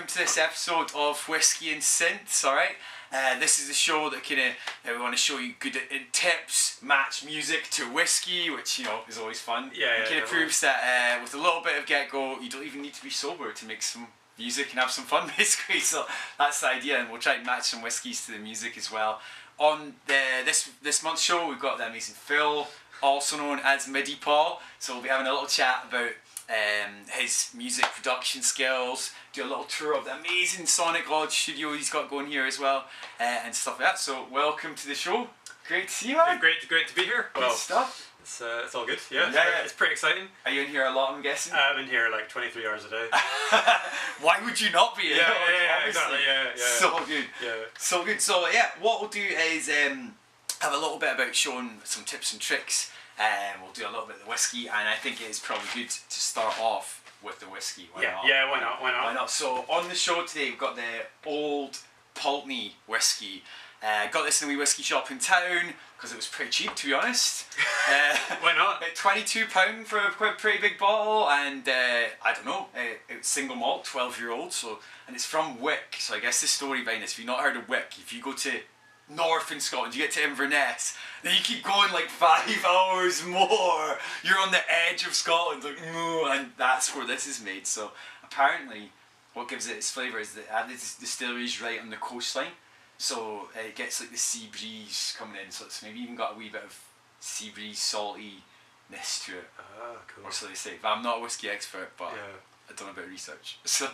welcome to this episode of Whisky and Synths, alright? This is the show that we want to show you good tips, match music to whiskey, which, you know, is always fun. It kind of proves that with a little bit of get-go, you don't even need to be sober to make some music and have some fun, basically. So that's the idea, and we'll try and match some whiskies to the music as well. On this month's show, we've got the amazing Phil, also known as Midi Paul. So we'll be having a little chat about his music production skills, do a little tour of the amazing Sonic Lodge studio he's got going here as well, and stuff like that. So welcome to the show. Great to see you, man. Great to be here. Good stuff. It's all good. Yeah, it's pretty exciting. Are you in here a lot, I'm guessing? I'm in here like 23 hours a day. Why would you not be in? Exactly. Yeah. So good. Yeah. So good. So yeah, what we'll do is have a little bit about showing some tips and tricks. We'll do a little bit of the whiskey, and I think it is probably good to start off with the whiskey. Why not? Why not? So on the show today, we've got the Old Pulteney whiskey. Got this in a wee whiskey shop in town because it was pretty cheap, to be honest. Why not? £22 for a pretty big bottle, and I don't know, it's single malt, 12-year-old. So, and it's from Wick. So I guess the story behind this, if you've not heard of Wick, if you go to north in Scotland, you get to Inverness, then you keep going like 5 hours more. You're on the edge of Scotland, like, and that's where this is made. So apparently, what gives it its flavour is that this distillery is right on the coastline, so it gets like the sea breeze coming in. So it's maybe even got a wee bit of sea breeze saltiness to it. Ah, cool. Or so they say. But I'm not a whiskey expert, but I've done a bit of research. So,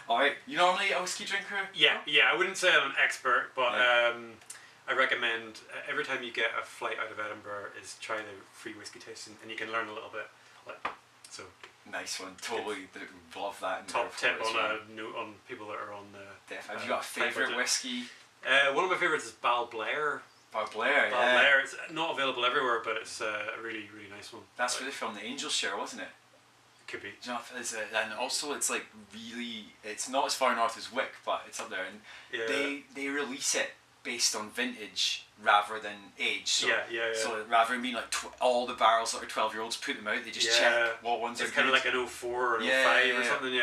alright, you normally a whiskey drinker? Yeah. I wouldn't say I'm an expert, but I recommend every time you get a flight out of Edinburgh is try the free whiskey tasting, and you can learn a little bit. So nice one. Totally love that. Top tip on people that are on the. Have you got a favourite whiskey? One of my favourites is Balblair. Balblair. Balblair. It's not available everywhere, but it's a really nice one. That's where they filmed the Angel Share, wasn't it? Could be. Do you know, and also it's like really, it's not as far north as Wick, but it's up there, and they release it based on vintage rather than age. So, so rather than being like all the barrels that are 12-year-olds, put them out, they just check what ones are good. It's kind of like an 04 or an 05 or something.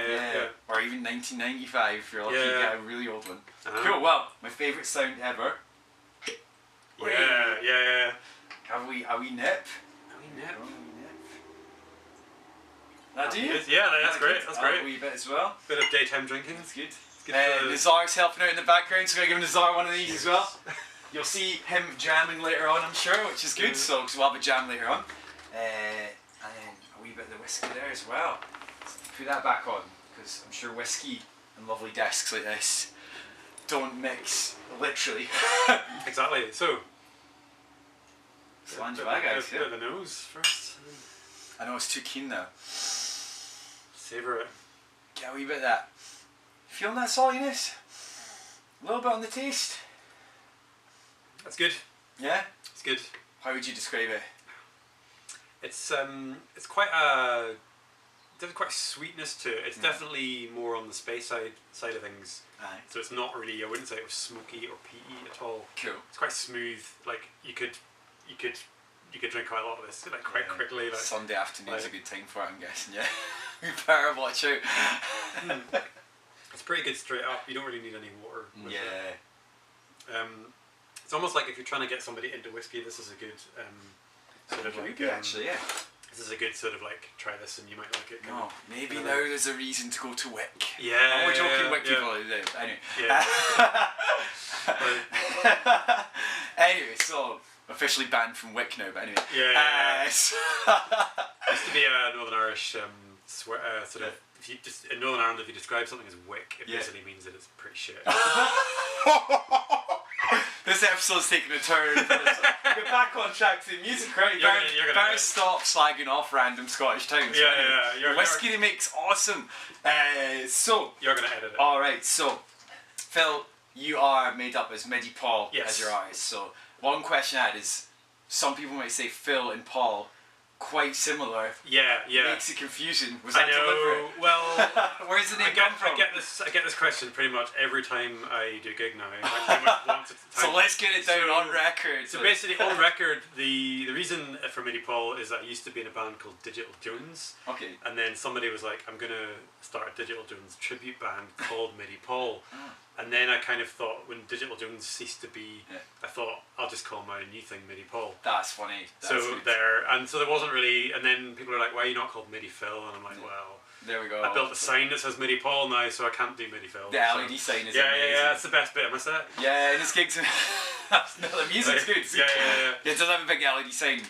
Or even 1995 if you're lucky, you get a really old one. Cool. Well, my favourite sound ever. Yeah. Are we nip? That do you? Yeah, that's great. That's great. A wee bit as well. Bit of daytime drinking. That's good. Nazar's helping out in the background, so I'm going to give Nazar one of these as well. You'll see him jamming later on, I'm sure, which is good, so because we'll have a jam later on. And then a wee bit of the whiskey there as well. So put that back on, because I'm sure whiskey and lovely desks like this don't mix, literally. Exactly, so. Slange bag, guys. Bit of the nose first. I know it's too keen now. Savour it. Get a wee bit of that. Feeling that saltiness? A little bit on the taste? That's good. Yeah? It's good. How would you describe it? It's quite a... There's quite sweetness to it. It's definitely more on the space side of things. Aye. So it's not really, I wouldn't say it was smoky or peaty at all. Cool. It's quite smooth. Like you could drink quite a lot of this like quite quickly. Like Sunday afternoon's a good time for it, I'm guessing. Yeah. We better watch out. It's pretty good straight up. You don't really need any water with it. It's almost like if you're trying to get somebody into whiskey, this is a good sort of like actually, yeah. This is a good sort of like try this and you might like it. Maybe now there's a reason to go to Wick. Yeah. We're joking, Wick people. Anyway. Yeah. Anyway, so officially banned from Wick now, but anyway. Used to be a Northern Irish sort of. If you just in Northern Ireland, if you describe something as Wick, it basically means that it's pretty shit. This episode's taking a turn. Get back on track to the music, right? You better stop slagging off random Scottish towns. Whiskey they make's awesome. So you're gonna edit it. Alright, so Phil, you are made up as Midi Paul as your artist. So one question I had is, some people might say Phil and Paul quite similar. Yeah. Makes it confusing. Was that deliberate? Well, where's the name come from? I get this question pretty much every time I do a gig now. Like pretty much once at a time. So let's get it down on record. So basically, on record, the reason for Midi Paul is that I used to be in a band called Digital Jones. Okay. And then somebody was like, I'm gonna start a Digital Jones tribute band called Midi Paul. And then I kind of thought, when Digital Jones ceased to be, I thought, I'll just call my new thing Midi Paul. That's funny. That's so good. there wasn't really, and then people are like, why are you not called Midi Phil? And I'm like, well, there we go. I built a sign that says Midi Paul now, so I can't do Midi Phil. The LED sign is amazing. Yeah, that's the best bit of my set. Yeah, and his gigs, no, the music's good. Yeah. It does have a big LED sign.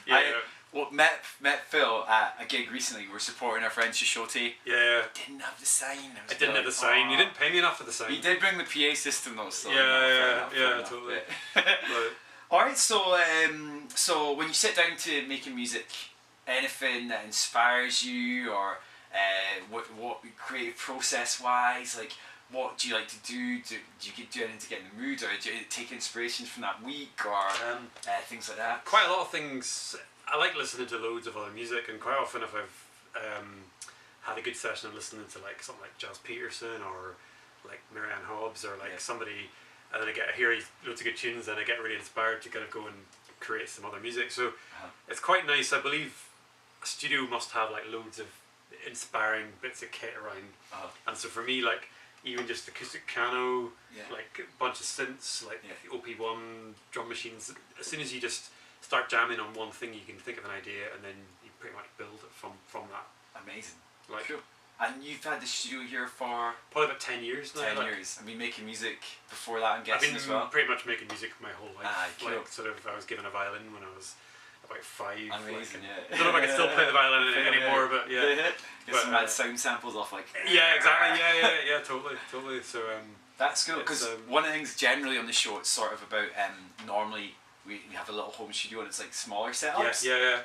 Well, met Phil at a gig recently. We're supporting our friend Shishote. Yeah. Didn't have the sign. I didn't have the sign. You didn't pay me enough for the sign. He did bring the PA system though. So yeah, totally. Alright, so when you sit down to making music, anything that inspires you, or what creative process wise, like what do you like to do? Do you do anything to get in the mood, or do you take inspiration from that week, or things like that? Quite a lot of things. I like listening to loads of other music, and quite often if I've had a good session of listening to like something like Giles Peterson or like Marianne Hobbs or like somebody, and then I hear loads of good tunes, and I get really inspired to kind of go and create some other music. So it's quite nice. I believe a studio must have like loads of inspiring bits of kit around, and so for me, like even just acoustic piano, like a bunch of synths, like OP1 drum machines. As soon as you just start jamming on one thing, you can think of an idea, and then you pretty much build it from that. Amazing. Like, cool. And you've had the studio here for probably about 10 years now. 10 years. I've been making music before that, I'm guessing, as well. I've been pretty much making music my whole life. Cool. Like sort of, I was given a violin when I was about 5. Amazing, I don't know if I can still play the violin anymore, but Get some mad sound samples off, like. Yeah, exactly. Yeah, totally. So that's cool, because one of the things generally on the show, it's sort of about normally we have a little home studio and it's like smaller setups. Yeah.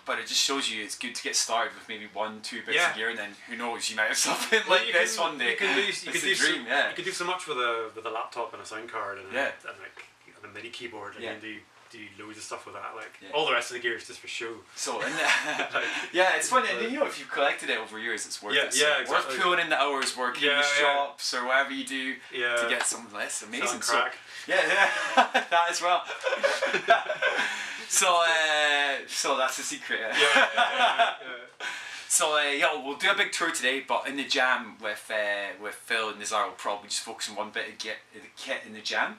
But it just shows you it's good to get started with maybe 1-2 bits a year, and then who knows, you might have something like this one day. You can do so much with a laptop and a sound card and a MIDI keyboard, and then do loads of stuff with that. Like all the rest of the gear is just for show. So it's funny. And you know, if you've collected it over years, it's worth it. Exactly. Worth pulling in the hours working in the shops or whatever you do to get something less amazing. Crack. That as well. So that's the secret. So we'll do a big tour today, but in the jam with Phil and Nazar, we'll probably just focus on one bit of the kit in the jam.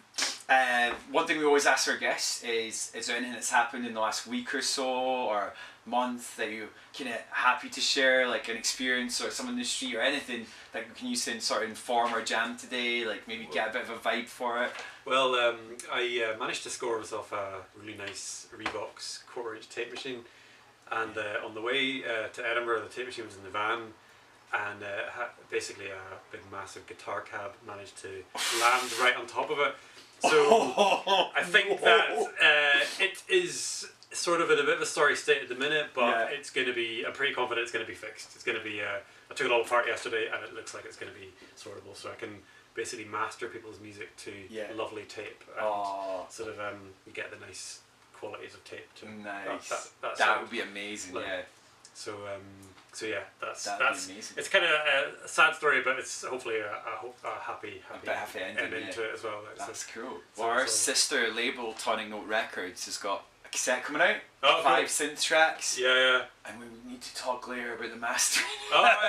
One thing we always ask our guests is there anything that's happened in the last week or so or month that you're kind of happy to share, like an experience or someone in the street or anything that we can use to sort of inform our jam today, like maybe get a bit of a vibe for it? Well, I managed to score myself a really nice Revox 1/4-inch tape machine. And on the way to Edinburgh, the tape machine was in the van, and basically a big massive guitar cab managed to land right on top of it. So I think that it is sort of in a bit of a sorry state at the minute, but it's going to be, I'm pretty confident it's going to be fixed. It's going to be, I took it all apart yesterday, and it looks like it's going to be sortable, so I can basically master people's music to lovely tape, and sort of you get the nice qualities of tape to nice. That would be amazing. So that's amazing. It's kind of a sad story, but it's hopefully a happy ending to it as well. That's cool. Well, our sister label Tonic Note Records has got a cassette coming out. 5 synth tracks. And we need to talk later about the mastering.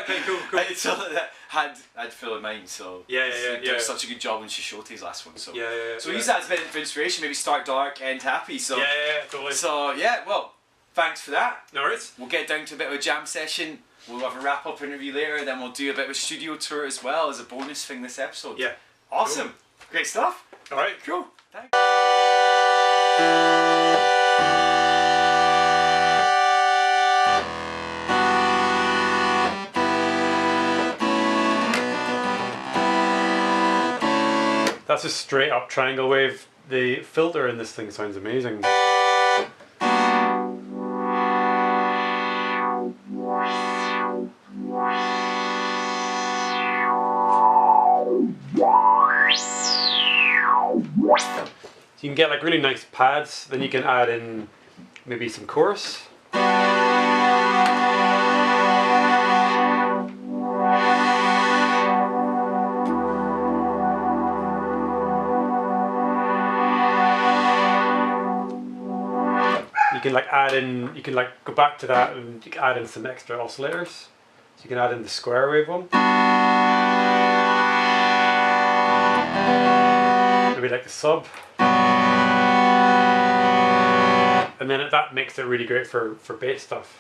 Okay, cool. So that had Phil in mind, so he did such a good job on Shishote's last one. So so use that as a bit of inspiration. Maybe start dark, end happy. So totally. So well, thanks for that. No worries. We'll get down to a bit of a jam session. We'll have a wrap up interview later. Then we'll do a bit of a studio tour as well as a bonus thing this episode. Awesome. Cool. Great stuff. All right. Cool. Thanks. That's a straight up triangle wave. The filter in this thing sounds amazing. So you can get like really nice pads, then you can add in maybe some chorus. can like add in, you can like go back to that and you can add in some extra oscillators. So you can add in the square wave one. Maybe like the sub. And then that makes it really great for bass stuff.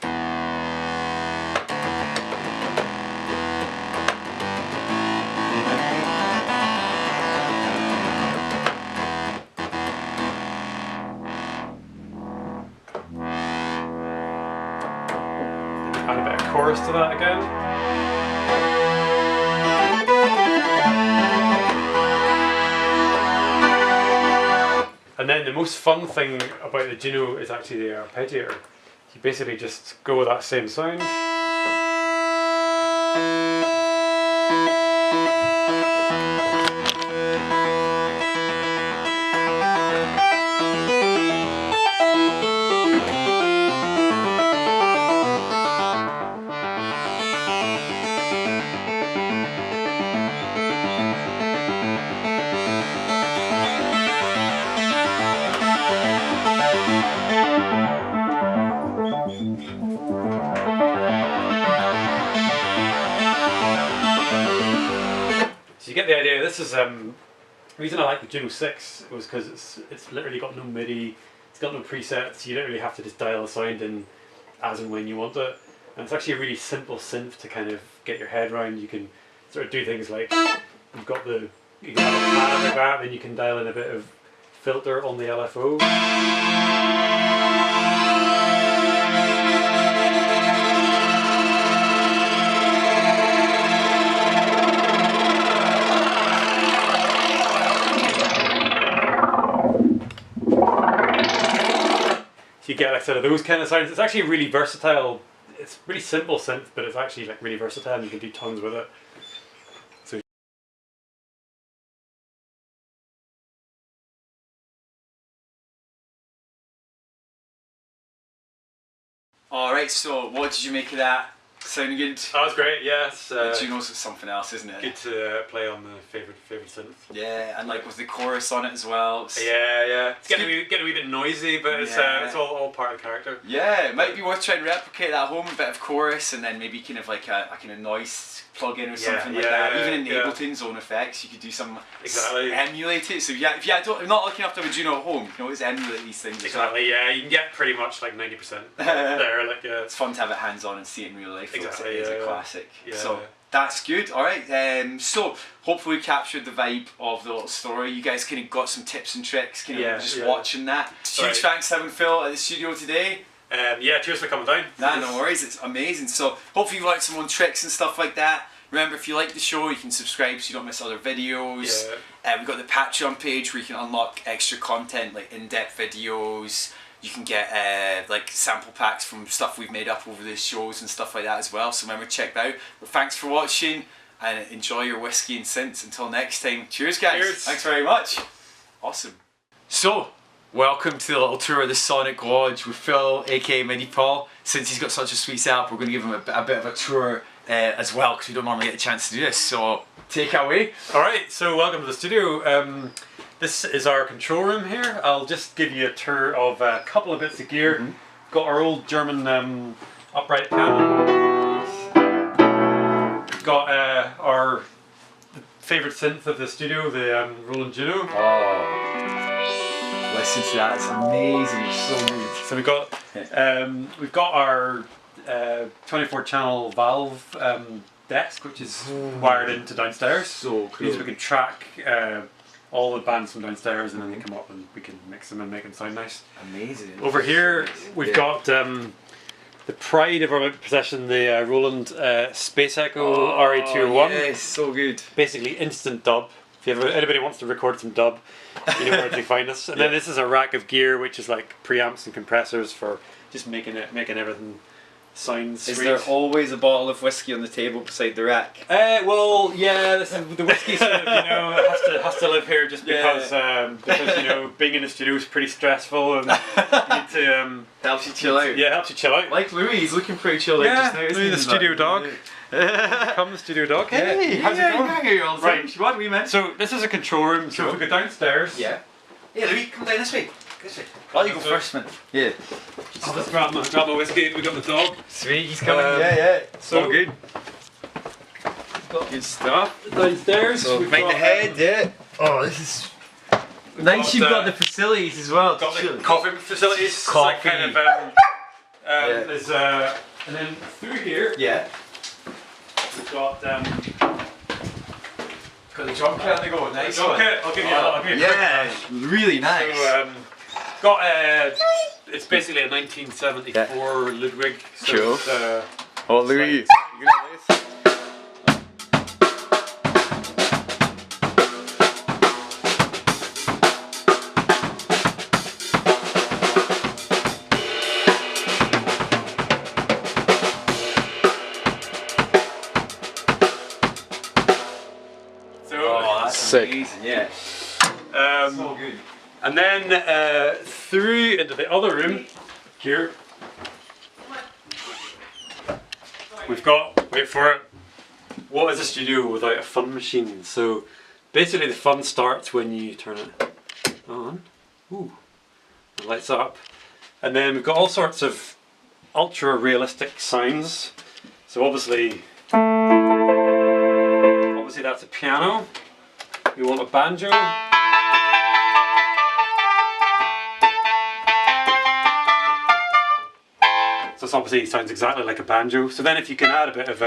Add a bit of chorus to that again. And then the most fun thing about the Juno is actually the arpeggiator. You basically just go with that same sound. So you get the idea. This is the reason I like the Juno 6 was because it's literally got no Midi, it's got no presets. You literally have to just dial the sound in as and when you want it, and it's actually a really simple synth to kind of get your head around. You can sort of do things like you can have a pad like that, then you can dial in a bit of filter on the LFO. So you get like sort of those kind of sounds. It's actually really versatile. It's really simple synth, but it's actually like really versatile and you can do tons with it. So Alright, so what did you make of that? Sounding good? that was great, yeah. Juno's something else, isn't it? Good to play on the favourite synth. Yeah, and like with the chorus on it as well. Yeah. It's getting a wee bit noisy, but it's all part of the character. Yeah, it might be worth trying to replicate that at home, a bit of chorus, and then maybe kind of like a kind of noise plug-in or something like that. Even in Ableton's own effects, you could do some emulate it. So if you don't, not lucky enough to have a Juno at home, you can always emulate these things. Exactly, yeah. You can get pretty much like 90% there. Like, it's fun to have it hands-on and see it in real life. Exactly, it's a classic. Yeah. So that's good. All right. So hopefully we captured the vibe of the little story. You guys kind of got some tips and tricks. Watching that. Huge thanks to having Phil at the studio today. Yeah, cheers for coming down. No worries, it's amazing. So hopefully you liked some more tricks and stuff like that. Remember, if you like the show, you can subscribe so you don't miss other videos. We've got the Patreon page where you can unlock extra content like in-depth videos. You can get like sample packs from stuff we've made up over the shows and stuff like that as well. So remember, check that out. But thanks for watching and enjoy your whiskey and synths. Until next time, cheers guys. Cheers. Thanks very much. Awesome. So, welcome to the little tour of the Sonic Lodge with Phil, aka Midi Paul. Since he's got such a sweet setup, we're going to give him a bit of a tour as well, because we don't normally get a chance to do this. So, take it away. Alright, so welcome to the studio. This is our control room here. I'll just give you a tour of a couple of bits of gear. Got our old German upright piano. Got our favourite synth of the studio, the Roland Juno. Oh, listen to that, it's amazing, it's so good. So we've got our 24 channel valve desk, which is wired into downstairs. So cool. Means we can track all the bands from downstairs and then they come up and we can mix them and make them sound nice. Amazing. Over here we've got the pride of our possession, the Roland Space Echo RE201. Yes, so good. Basically instant dub. If anybody wants to record some dub, you know where to find us. And then this is a rack of gear, which is like preamps and compressors for just making everything sound sweet. Is there always a bottle of whiskey on the table beside the rack? Well, yeah, the whiskey sort of, has to live here just because you know, being in the studio is pretty stressful and you need to helps you chill out. Yeah, helps you chill out. Like Louis, he's looking pretty chilled out just now. Louis the studio dog. Come the studio dog. Hey, how's it going? Yeah, you're all right. What we meant? So this is a control room. So if we go downstairs. Yeah. Hey Louis, come down this way. I'll you go first, man. Yeah. I'll just grab my whiskey. We got the dog. Sweet, he's coming. Yeah. So all good. Good stuff. Downstairs. So mind the head, yeah. Oh, this is nice. You've got the facilities as well. Got the coffee facilities. Coffee. Like kind of, there's and then through here. Yeah. We've got the drum kit on the go. Nice one. I'll give you. Yeah, really nice. So got it's basically a 1974 Ludwig. So cool. Oh, Louis. Sick. Amazing, yeah. So good. And then through into the other room here, we've got, wait for it, what is a studio without a fun machine? So basically the fun starts when you turn it on. Ooh, it lights up. And then we've got all sorts of ultra realistic sounds. So obviously that's a piano. We want a banjo. So this obviously sounds exactly like a banjo. So then if you can add a bit of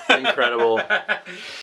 incredible.